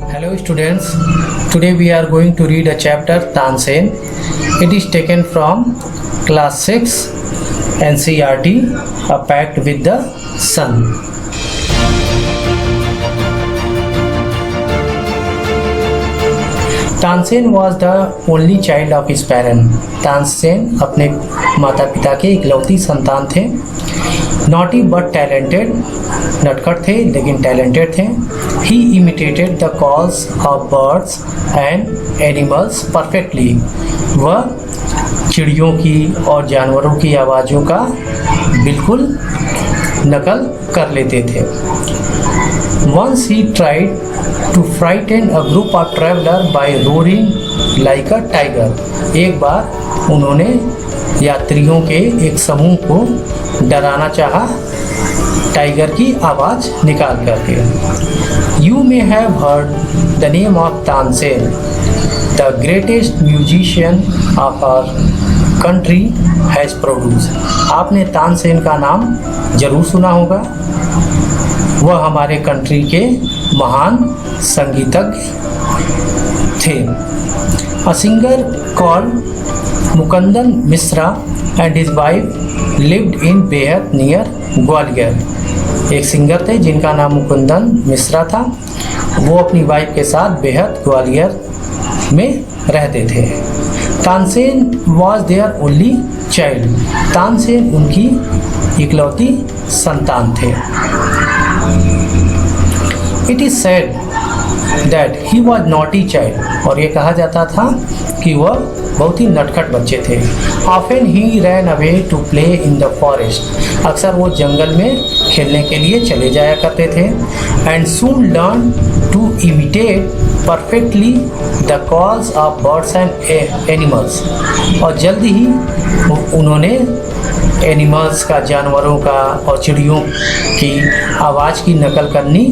Hello students, today we are going to read a chapter Tansen. It is taken from class 6 NCERT, A Pact with the Sun. Tansen was the only child of his parents. Tansen अपने माता पिता के इकलौती संतान थे. Naughty but talented, नटखट थे लेकिन टैलेंटेड थे. He imitated the calls of birds and animals perfectly. वह चिड़ियों की और जानवरों की आवाज़ों का बिल्कुल नकल कर लेते थे. Once he tried to frighten a group of travelers by roaring like a tiger. एक बार उन्होंने यात्रियों के एक समूह को डराना चाहा टाइगर की आवाज़ निकाल करके. You may have heard the name of Tansen, the greatest musician of our country has produced. आपने तानसेन का नाम जरूर सुना होगा. वह हमारे कंट्री के महान संगीतज्ञ थे. A singer called Mukundan Mishra and his wife lived in बेहद near ग्वालियर. एक सिंगर थे जिनका नाम मुकुंदन मिश्रा था. वो अपनी वाइफ के साथ बेहद ग्वालियर में रहते थे. Tansen was their only child. Tansen उनकी इकलौती संतान थे. It is said that he was naughty child. और ये कहा जाता था कि वह बहुत ही नटखट बच्चे थे. Often he ran away to play in the forest. अक्सर वो जंगल में खेलने के लिए चले जाया करते थे. And soon learned to imitate perfectly the calls of birds and animals. और जल्द ही उन्होंने एनिमल्स का, जानवरों का और चिड़ियों की आवाज़ की नकल करनी,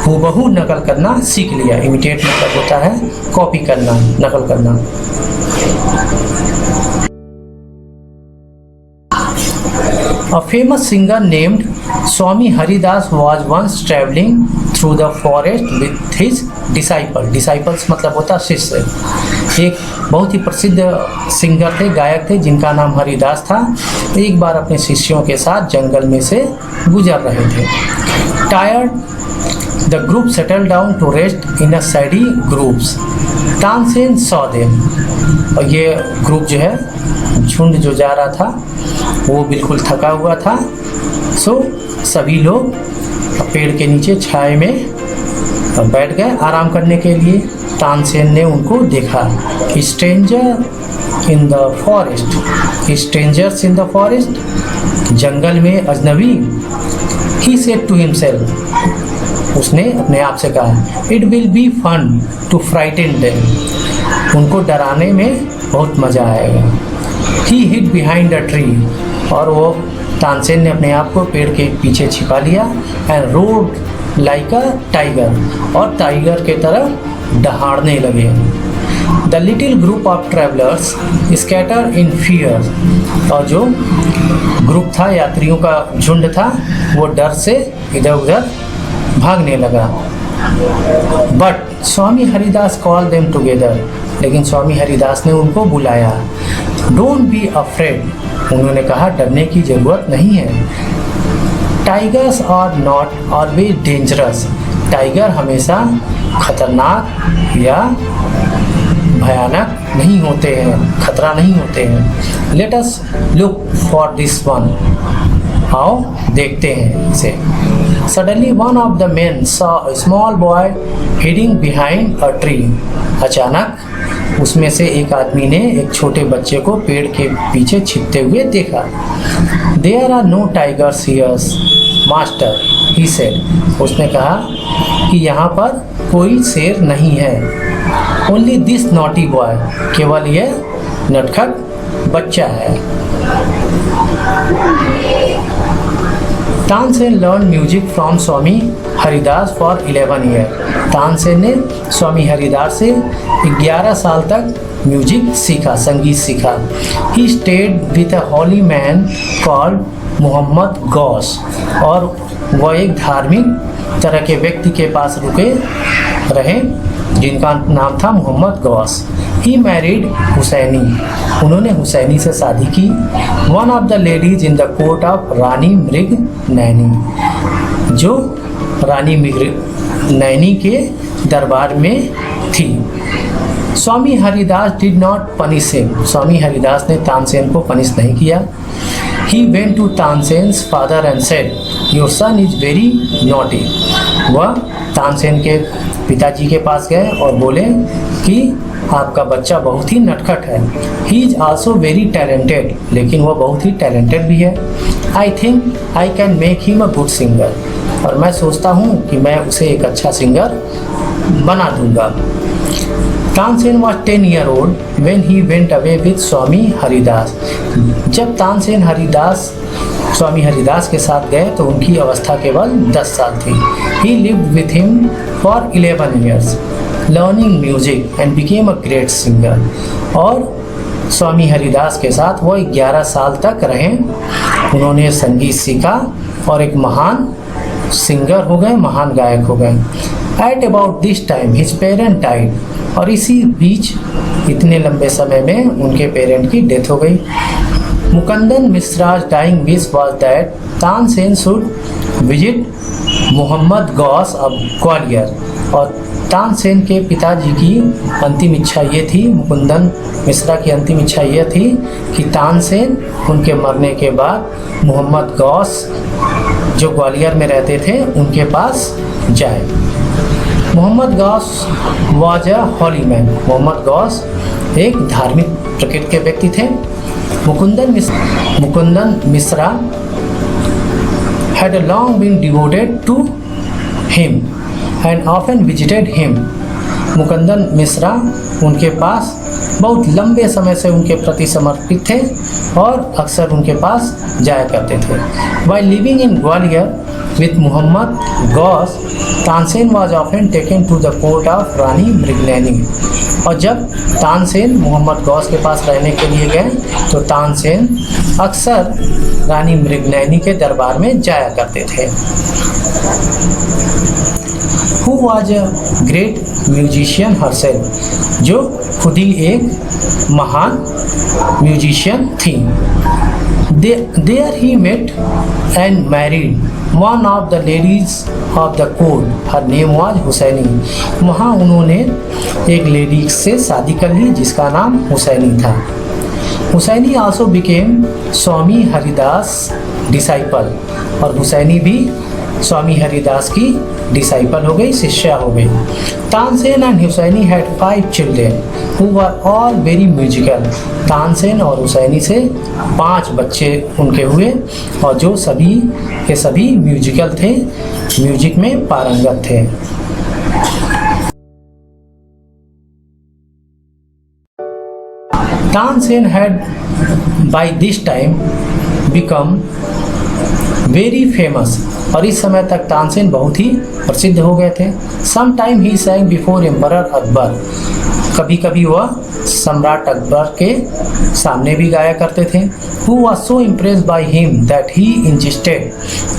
हूबहू नकल करना सीख लिया. इमिटेट मतलब होता है कॉपी करना, नकल करना. A famous singer named Swami Haridas was once traveling through the forest with his disciple. Disciples मतलब होता शिष्य. एक बहुत ही प्रसिद्ध सिंगर थे, गायक थे जिनका नाम हरिदास था. एक बार अपने शिष्यों के साथ जंगल में से गुजर रहे थे. Tired, the group settled down to rest in a shady groups. Tansen saw them. और ये ग्रुप जो है, झुंड जो जा रहा था, वो बिल्कुल थका हुआ था. सो सभी लोग पेड़ के नीचे छाए में बैठ गए आराम करने के लिए. तानसेन ने उनको देखा. Stranger in the forest, strangers in the forest, जंगल में अजनबी. ही सेड टू हिमसेल्फ, उसने अपने आप से कहा, it will be fun to frighten them. उनको डराने में बहुत मज़ा आएगा. He hid behind a tree, और वो तानसेन ने अपने आप को पेड़ के पीछे छिपा लिया. And road like a tiger, और टाइगर के तरफ दहाड़ने लगे. The little group of travellers scatter in fear, और जो ग्रुप था, यात्रियों का झुंड था, वो डर से इधर उधर भागने लगा. But Swami Haridas call them together, लेकिन स्वामी हरिदास ने उनको बुलाया. डोंट बी अफ्रेड, उन्होंने कहा डरने की ज़रूरत नहीं है. Tigers are not always dangerous, tiger हमेशा खतरनाक या भयानक नहीं होते हैं, खतरा नहीं होते हैं. Let us look for this one, आओ देखते हैं इसे. Suddenly one of the main saw a small boy heading behind a tree. अचानक उसमें से एक आदमी ने एक छोटे बच्चे को पेड़ के पीछे छिपते हुए देखा. There are no tigers here master, he said. उसने कहा कि यहाँ पर कोई शेर नहीं है. ओनली दिस नॉटी बॉय, केवल यह नटखट बच्चा है. Tansen learn music from Swami Haridas for 11 year. Tansen ने स्वामी हरिदास से 11 साल तक म्यूजिक सीखा, संगीत सीखा. He stayed with a holy man called Mohammad Ghaus, और वह एक धार्मिक तरह के व्यक्ति के पास रुके रहे जिनका नाम था मोहम्मद गौस। ही मैरिड हुसैनी, उन्होंने हुसैनी से शादी की। One of the ladies in the court of Rani Mrignayani, जो रानी मृग नैनी के दरबार में थी। Swami Haridas did not punish him, Swami Haridas ने तानसेन को पनिश नहीं किया। He went to Tansen's father and said your son is very naughty, वह तानसेन के पिताजी के पास गए और बोले कि आपका बच्चा बहुत ही नटखट है। He is also very talented, लेकिन वह बहुत ही टैलेंटेड भी है। I think I can make him a good singer, और मैं सोचता हूँ कि मैं उसे एक अच्छा सिंगर बना दूंगा। Tansen was 10 years old when he went away with स्वामी हरिदास। जब तानसेन स्वामी हरिदास के साथ गए तो उनकी अवस्था केवल 10 साल थी। He lived with him for 11 years, learning music and became a great singer। और स्वामी हरिदास के साथ वो 11 साल तक रहे, उन्होंने संगीत सीखा और एक महान सिंगर हो गए, महान गायक हो गए। At about this time his parent died, और इसी बीच इतने लंबे समय में उनके पेरेंट की डेथ हो गई। Mukundan मिश्रा's dying wish was that Tansen should visit Mohammad Ghaus of Gwalior, और तानसेन के पिताजी की अंतिम इच्छा ये थी, मुकुंदन मिश्रा की अंतिम इच्छा ये थी कि तानसेन उनके मरने के बाद मोहम्मद गौस जो ग्वालियर में रहते थे उनके पास जाए। Mohammad Ghaus was a holy man, Mohammad Ghaus एक धार्मिक प्रकृति के व्यक्ति थे। Mukundan Mishra had long been devoted to him and often visited him। Mukundan Mishra उनके पास बहुत लंबे समय से उनके प्रति समर्पित थे और अक्सर उनके पास जाया करते थे। While living in Gwalior with Mohammad Ghaus, Tansen was often taken to the court of रानी मृगनैनी। और जब तानसेन मोहम्मद गौस के पास रहने के लिए गए तो तानसेन अक्सर रानी मृगनैनी के दरबार में जाया करते थे। Who was a great musician herself, जो खुद ही एक महान म्यूजिशियन थी। There he met and married one of the ladies of the court, her name was Husaini. वहाँ उन्होंने एक लेडी से शादी कर ली जिसका नाम हुसैनी था। हुसैनी also became स्वामी हरिदास डिसाइपल, और हुसैनी भी स्वामी हरिदास की डिसाइपल हो गई, शिष्या हो गई। Tansen and Husaini had 5 children who were all very musical. Tansen और हुसैनी से 5 बच्चे उनके हुए और जो सभी के सभी म्यूजिकल थे, म्यूजिक में पारंगत थे। Tansen had by this time become very famous, और इस समय तक तानसेन बहुत ही प्रसिद्ध हो गए थे। सम टाइम ही sang बिफोर एम्परर अकबर, कभी कभी वह सम्राट अकबर के सामने भी गाया करते थे। Who was so impressed by him that he insisted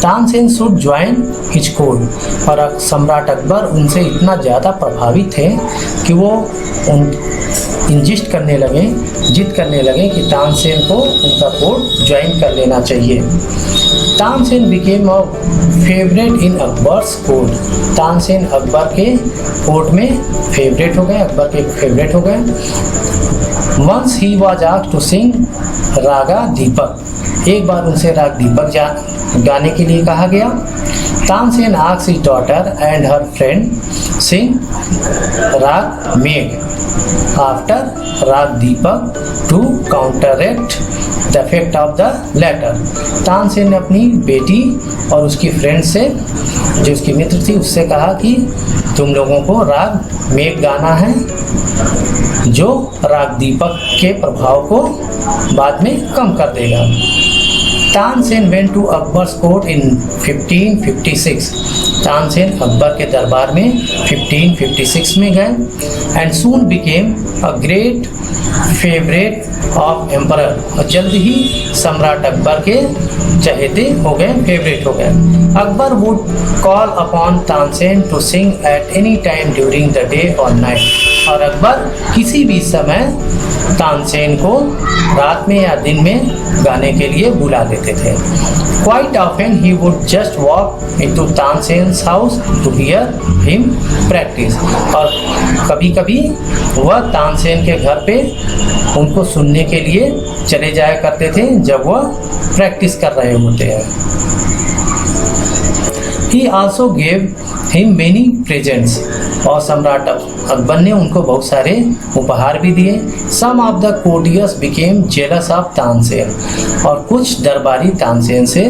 Tansen should join his court, और सम्राट अकबर उनसे इतना ज़्यादा प्रभावित थे कि वो इंजिस्ट करने लगे, जिद करने लगे कि तानसेन को उनका कोर्ट ज्वाइन कर लेना चाहिए। Tansen became a favourite in Akbar's court, Tansen Akbar के कोर्ट में फेवरेट हो गए, अकबर के फेवरेट हो गए। Once he was asked to sing raga Deepak, एक बार उनसे राग दीपक गाने के लिए कहा गया। Tansen asked his daughter and her friend sing raag Megh after raag Deepak to counteract the effect of the latter. Tansen ने अपनी बेटी और उसकी फ्रेंड से, जो उसकी मित्र थी, उससे कहा कि तुम लोगों को राग मेघ गाना है जो राग दीपक के प्रभाव को बाद में कम कर देगा। Tansen went to Akbar's court in 1556, Tansen Akbar के दरबार में 1556 में गए। And soon became a great favourite of emperor, और जल्द ही सम्राट अकबर के चहेते हो गए, फेवरेट हो गए। Akbar would call upon Tansen to sing at any time during the day और नाइट। और अकबर किसी भी समय तानसेन को रात में या दिन में गाने के लिए बुला देते थे। Quite often he would just walk into Tansen's house to hear him practice। और कभी कभी वह तानसेन के घर पे उनको सुनने के लिए चले जाया करते थे जब वह प्रैक्टिस कर रहे होते हैं। He also gave him many presents। और सम्राट अकबर ने उनको बहुत सारे उपहार भी दिए। Some of the courtiers became jealous of Tansen. और कुछ दरबारी तानसेन से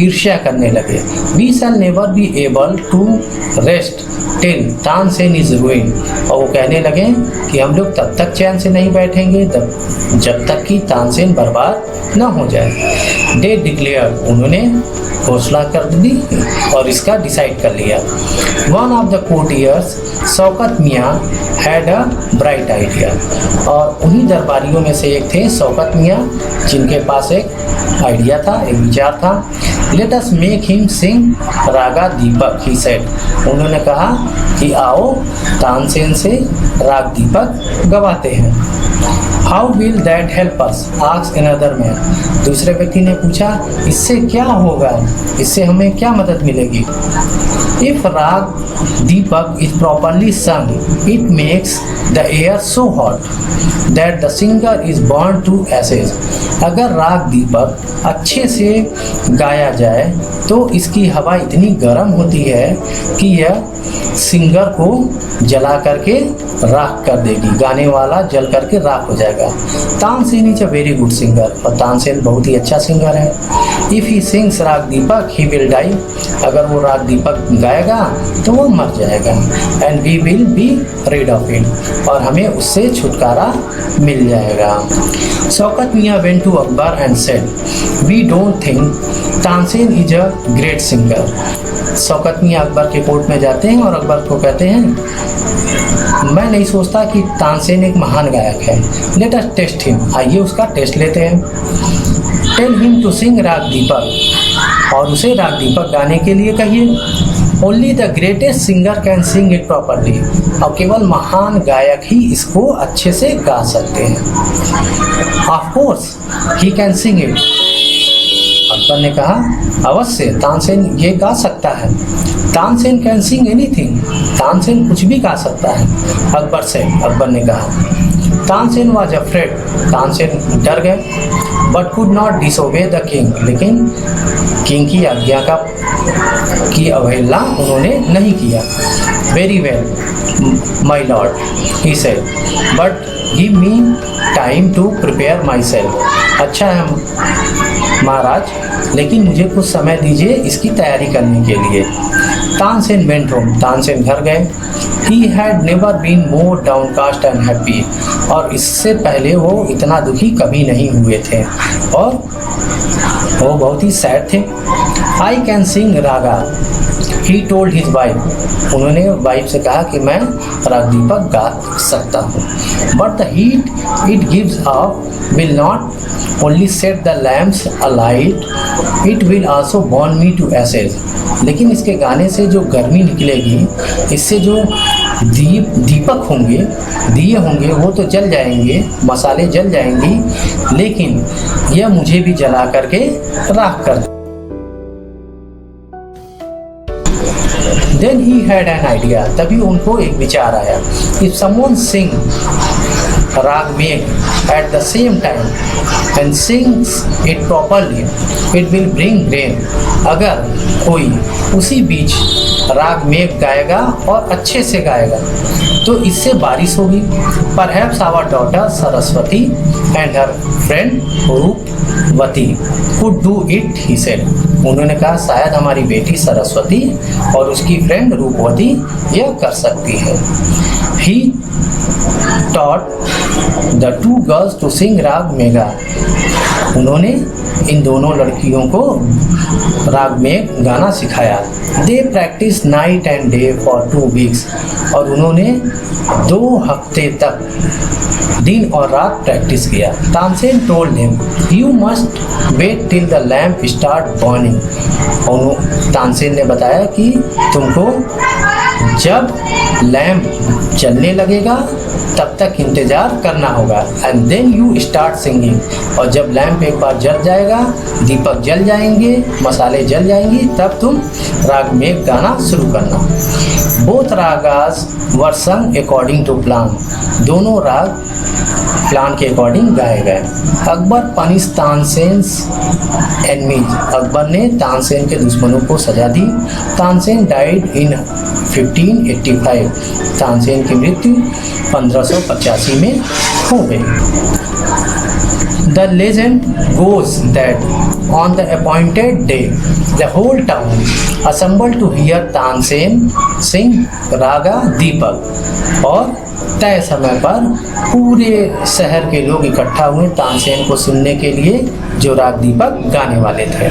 ईर्ष्या करने लगे। We shall never be able to rest till Tansen is ruined। और वो कहने लगे कि हम लोग तब तक चैन से नहीं बैठेंगे जब तक कि तानसेन बर्बाद न हो जाए। They declared, उन्होंने घोषणा कर दी और इसका डिसाइड कर लिया। One of the courtiers, Shaukat मियाँ, had a bright idea। और उन्हीं दरबारियों में से एक थे शौकत मियाँ, जिनके पास एक आइडिया था, एक विचार था। Let us make him sing Raga Deepak, he said। उन्होंने कहा कि आओ तानसेन से राग दीपक गवाते हैं। How will that help us? asked another man। दूसरे व्यक्ति ने पूछा, इससे क्या होगा, इससे हमें क्या मदद मिलेगी? If राग दीपक is properly sung, it makes the air so hot that the singer is burned to ashes। अगर राग दीपक अच्छे से गाया जाए तो इसकी हवा इतनी गर्म होती है कि यह सिंगर को जला करके राख कर देगी, गाने वाला जल करके राख हो जाएगा। Tansen is a very good singer. और तानसेन बहुत ही अच्छा सिंगर है। इफ़ ही सिंग्स राग दीपक ही विल डाई। अगर वो राग दीपक गाएगा तो वो मर जाएगा। And we will be rid of it. और हमें उससे छुटकारा मिल जाएगा। Shaukat Miyan went to Akbar and said, we don't think Tansen is a great singer. Shaukat Miyan Akbar के कोर्ट में जाते हैं और अकबर को कहते हैं, मैं नहीं सोचता कि तानसेन एक महान गायक है। Let us test him. आइए उसका टेस्ट लेते हैं। टेल हिम टू सिंग राग दीपक। और उसे राग दीपक गाने के लिए कहिए। Only the greatest singer can sing it properly. और केवल महान गायक ही इसको अच्छे से गा सकते हैं। Of course he can sing it. Akbar ने कहा, अवश्य तानसेन ये गा सकता है। Tansen can sing anything. Tansen कुछ भी गा सकता है। अकबर ने कहा। Tansen was afraid. तानसेन डर गए। But could not disobey the king. लेकिन किंग की आज्ञा की अवहेलना उन्होंने नहीं किया। Very well my lord, he said, but give me time to prepare myself. अच्छा है महाराज, लेकिन मुझे कुछ समय दीजिए इसकी तैयारी करने के लिए। Tansen went home. तानसेन घर गए। He had never been more downcast and happy. और इससे पहले वो इतना दुखी कभी नहीं हुए थे और वो बहुत ही सैड थे। I can sing Raga, he told his wife. उन्होंने वाइफ से कहा कि मैं राग दीपक गा सकता हूँ। But the heat it gives off will not only set the lamps alight, it will also burn me to ashes। लेकिन इसके गाने से जो गर्मी निकलेगी, इससे जो दीपक होंगे, दिए होंगे, वो तो जल जाएंगे, मसाले जल जाएंगी, लेकिन यह मुझे भी जला करके राख कर। Then he had an idea। तभी उनको एक विचार आया। If someone sing राग मेघ at the same time and sings it properly, it will bring rain। अगर कोई उसी बीच राग मेघ गाएगा और अच्छे से गाएगा तो इससे बारिश होगी। Perhaps our daughter Saraswati and her friend रूपवती could do it, he said। उन्होंने कहा शायद हमारी बेटी सरस्वती और उसकी फ्रेंड रूपवती यह कर सकती है। He taught the two girls to sing राग मेघा। उन्होंने इन दोनों लड़कियों को राग में गाना सिखाया। They practice night and day for 2 weeks, और उन्होंने 2 हफ्ते तक दिन और रात प्रैक्टिस किया। Tansen told him, you must wait till the lamp start burning. और तानसेन ने बताया कि तुमको जब लैम्प जलने लगेगा तब तक इंतज़ार करना होगा। And then you start singing, और जब लैम्प एक बार जल जाएगा, दीपक जल जाएंगे, मसाले जल जाएंगी, तब तुम राग में गाना शुरू करना। बोथ रागास वर संग अकॉर्डिंग टू प्लान, दोनों राग प्लान के अकॉर्डिंग गाए गए। अकबर पनिश तानसेन्स एनमीज, अकबर ने तानसेन के दुश्मनों को सजा दी। तानसेन डाइड इन 1585, तानसेन की मृत्यु 1585 में हो गई। The legend goes that on the appointed day the whole town assembled to hear Tansen sing raga Deepak, और तय समय पर पूरे शहर के लोग इकट्ठा हुए तानसेन को सुनने के लिए जो राग दीपक गाने वाले थे।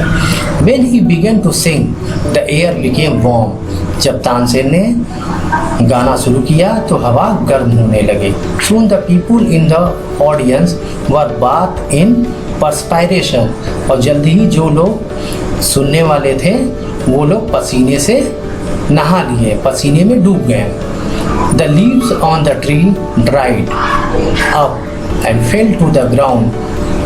When he began to sing, the air became warm, जब तानसेन ने गाना शुरू किया तो हवा गर्म होने लगी। Soon the people in the audience were bathed in perspiration, और जल्दी ही जो लोग सुनने वाले थे वो लोग पसीने से नहा लिए, पसीने में डूब गए। The leaves on the tree dried up and fell to the ground,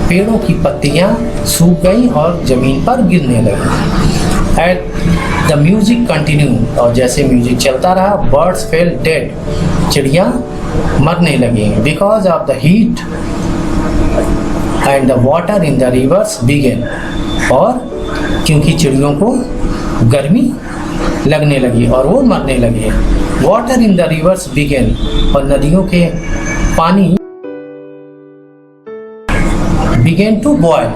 पेड़ों की पत्तियां सूख गईं और ज़मीन पर गिरने लगी। And the music continued, और जैसे म्यूजिक चलता रहा, birds fell dead, चिड़ियाँ मरने लगी। Because of the heat and the water in the rivers began, और क्योंकि चिड़ियों को गर्मी लगने लगी और वो मरने लगे। Water in the rivers began, और नदियों के पानी बिगेन टू बॉयल,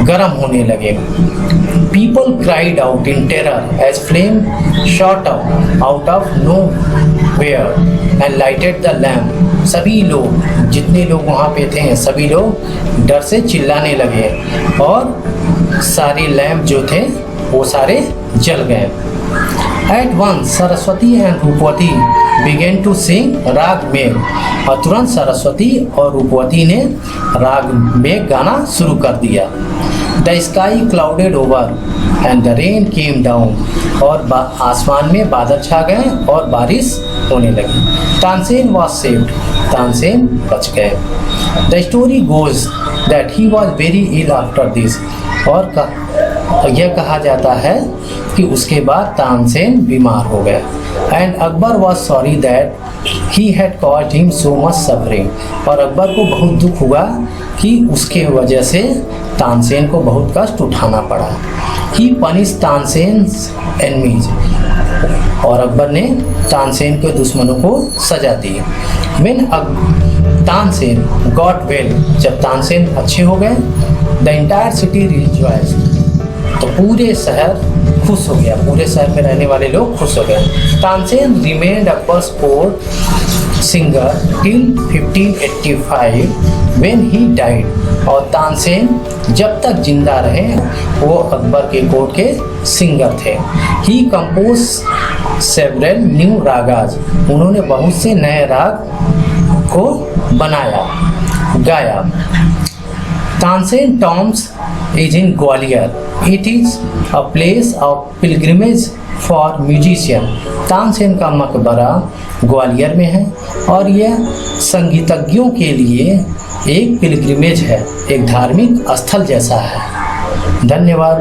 गर्म होने लगे। People cried out in terror as flame shot out of nowhere and lighted the lamp, सभी लोग जितने लोग वहाँ पे थे सभी लोग डर से चिल्लाने लगे और सारे लैम्प जो थे वो सारे जल गए। At once Saraswati and Rupvati began to sing raag में, और तुरंत सरस्वती और रूपवती ने राग में गाना शुरू कर दिया। The sky clouded over and the rain came down, और आसमान में बादल छा गए और बारिश होने लगी। तानसेन वॉज सेव्ड, तानसेन बच गए। The story goes that he was very ill after this, और यह कहा जाता है कि उसके बाद तानसेन बीमार हो गए। And Akbar was sorry that he had caused him so much suffering, और अकबर को बहुत दुख हुआ कि उसके वजह से तानसेन को बहुत कष्ट उठाना पड़ा। ही पनिश तानसेन्स एनमीज, और अकबर ने तानसेन के दुश्मनों को सजा दी। व्हेन तानसेन गॉट वेल, जब तानसेन अच्छे हो गए, द एंटायर सिटी रिजॉइस्ड, तो पूरे शहर खुश हो गया, पूरे शहर में रहने वाले लोग खुश हो गए। Tansen remained Akbar's court singer till 1585 when he died, और तानसेन जब तक जिंदा रहे वो अकबर के कोर्ट के सिंगर थे। ही कंपोज सेवरल न्यू रागाज, उन्होंने बहुत से नए राग को बनाया गाया। Tansen Tom's is in Gwalior. It is a place of pilgrimage for musician. Tansen का मकबरा ग्वालियर में है और यह संगीतज्ञों के लिए एक पिलग्रिमेज है, एक धार्मिक स्थल जैसा है। धन्यवाद।